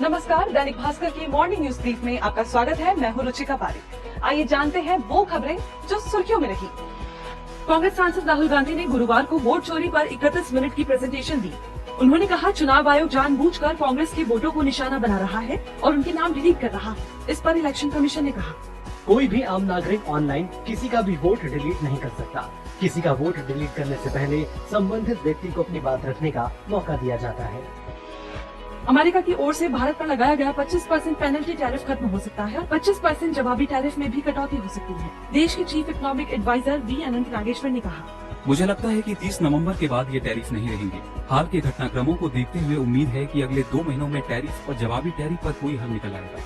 नमस्कार, दैनिक भास्कर की morning news brief में आपका स्वागत है। मैं हूं रुचिका पारिक। आइए जानते हैं वो खबरें जो सुर्खियों में रही। कांग्रेस सांसद राहुल गांधी ने गुरुवार को वोट चोरी पर 31 मिनट की प्रेजेंटेशन दी। उन्होंने कहा, चुनाव आयोग जानबूझकर कांग्रेस के वोटों को निशाना बना रहा है और उनके नाम डिलीट कर रहा है। इस पर इलेक्शन कमीशन ने कहा, कोई भी आम नागरिक ऑनलाइन किसी का भी वोट डिलीट नहीं कर सकता। किसी का वोट डिलीट करने से पहले संबंधित व्यक्ति को अपनी बात रखने का मौका दिया जाता है। अमेरिका की ओर से भारत पर लगाया गया 25% पेनल्टी टैरिफ खत्म हो सकता है और 25% जवाबी टैरिफ में भी कटौती हो सकती है। देश के चीफ इकोनॉमिक एडवाइजर वी अनंत नागेश्वर ने कहा, मुझे लगता है कि 30 नवंबर के बाद ये टैरिफ नहीं रहेंगे। हाल के घटनाक्रमों को देखते हुए उम्मीद है कि अगले 2 महीनों में टैरिफ और जवाबी टैरिफ पर कोई हल निकल आएगा।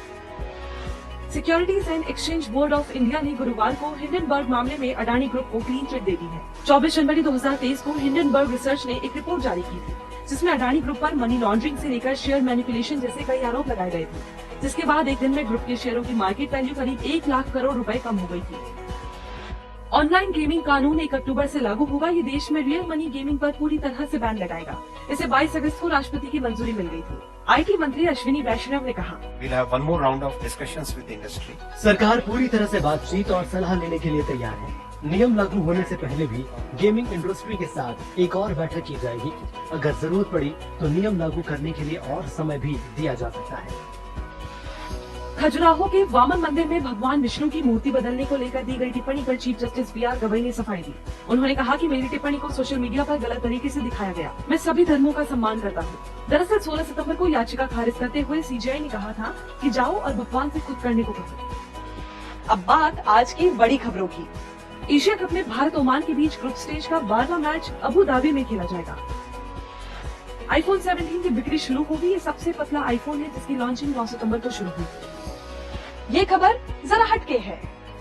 Securities and exchange board of India ने गुरुवार को हिंडनबर्ग मामले में अडानी ग्रुप को क्लीन चिट दे दी है। 24 जनवरी 2023 को हिंडनबर्ग रिसर्च ने एक रिपोर्ट जारी की थी, जिसमें अडानी ग्रुप पर मनी लॉन्ड्रिंग से लेकर शेयर मैनिपुलेशन जैसे कई आरोप लगाए गए थे, जिसके बाद एक दिन में ग्रुप के शेयरों की मार्केट वैल्यू करीब 1 लाख करोड़ रुपए कम हो गई थी। ऑनलाइन गेमिंग कानून 1 अक्टूबर से लागू होगा। ये देश में रियल मनी गेमिंग पर पूरी तरह से बैन लगाएगा। इसे 22 अगस्त को राष्ट्रपति की मंजूरी मिल गई थी। आईटी मंत्री अश्विनी वैष्णव ने कहा, We'll have one more round of discussions with the industry. सरकार पूरी तरह से बातचीत और सलाह लेने के लिए तैयार है। नियम लागू होने से पहले भी गेमिंग इंडस्ट्री के साथ एक और बैठक की जाएगी। अगर जरूरत पड़ी तो नियम लागू करने के लिए और समय भी दिया जा सकता है। खजुराहो के वामन मंदिर में भगवान विष्णु की मूर्ति बदलने को लेकर दी गई टिप्पणी पर चीफ जस्टिस बीआर गवई ने सफाई दी। उन्होंने कहा कि मेरी टिप्पणी को सोशल मीडिया पर गलत तरीके से दिखाया गया। मैं सभी धर्मों का सम्मान करता हूँ। दरअसल 16 सितंबर को याचिका खारिज करते हुए सीजीआई ने कहा था कि जाओ और भगवान से खुद करने को कहो। अब बात आज की बड़ी खबरों की। एशिया कप में भारत ओमान के बीच ग्रुप स्टेज का 12वां मैच अबू धाबी में खेला जाएगा। आईफोन 17 की बिक्री शुरू होगी। ये सबसे पतला आईफोन है, जिसकी लॉन्चिंग 9 सितंबर को शुरू हुई। ये खबर जरा हटके है।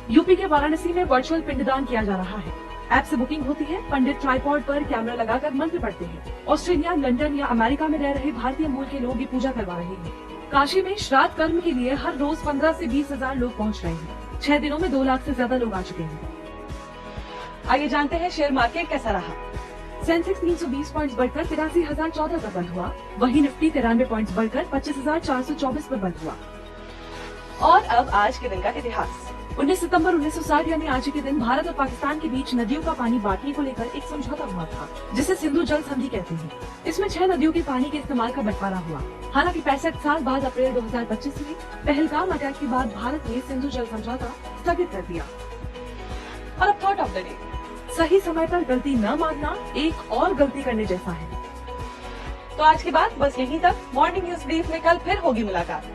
यूपी के वाराणसी में वर्चुअल पिंडदान किया जा रहा है। ऐप से बुकिंग होती है। पंडित ट्राइपॉड पर कैमरा लगाकर मंत्र पढ़ते हैं। ऑस्ट्रेलिया, लंदन या अमेरिका में रह रहे भारतीय मूल के लोग भी पूजा करवा रहे हैं। काशी में श्राद्ध कर्म के लिए हर रोज 15 से 20 हजार लोग पहुँच रहे हैं। 6 दिनों में 2 लाख से ज्यादा लोग आ चुके हैं। आइए जानते हैं शेयर मार्केट कैसा रहा। सेंसेक्स 320 पॉइंट्स बढ़कर 83,014 पर बंद हुआ। वहीं निफ्टी 93 पॉइंट्स बढ़कर 25,424 पर बंद हुआ। और अब आज के दिन का इतिहास। 19 सितंबर 1960 यानी आज के दिन भारत और पाकिस्तान के बीच नदियों का पानी बांटने को लेकर एक समझौता हुआ था, जिसे सिंधु जल संधि कहते हैं। इसमें 6 नदियों के पानी के इस्तेमाल का बंटवारा हुआ। हालांकि 65 साल बाद अप्रैल 2025 में पहलगाम अटैक के बाद भारत ने सिंधु जल समझौता स्थगित कर दिया। और अब थॉट ऑफ द डे, सही समय पर गलती न मानना एक और गलती करने जैसा है। तो आज की बात बस यहीं तक। मॉर्निंग न्यूज ब्रीफ में कल फिर होगी मुलाकात।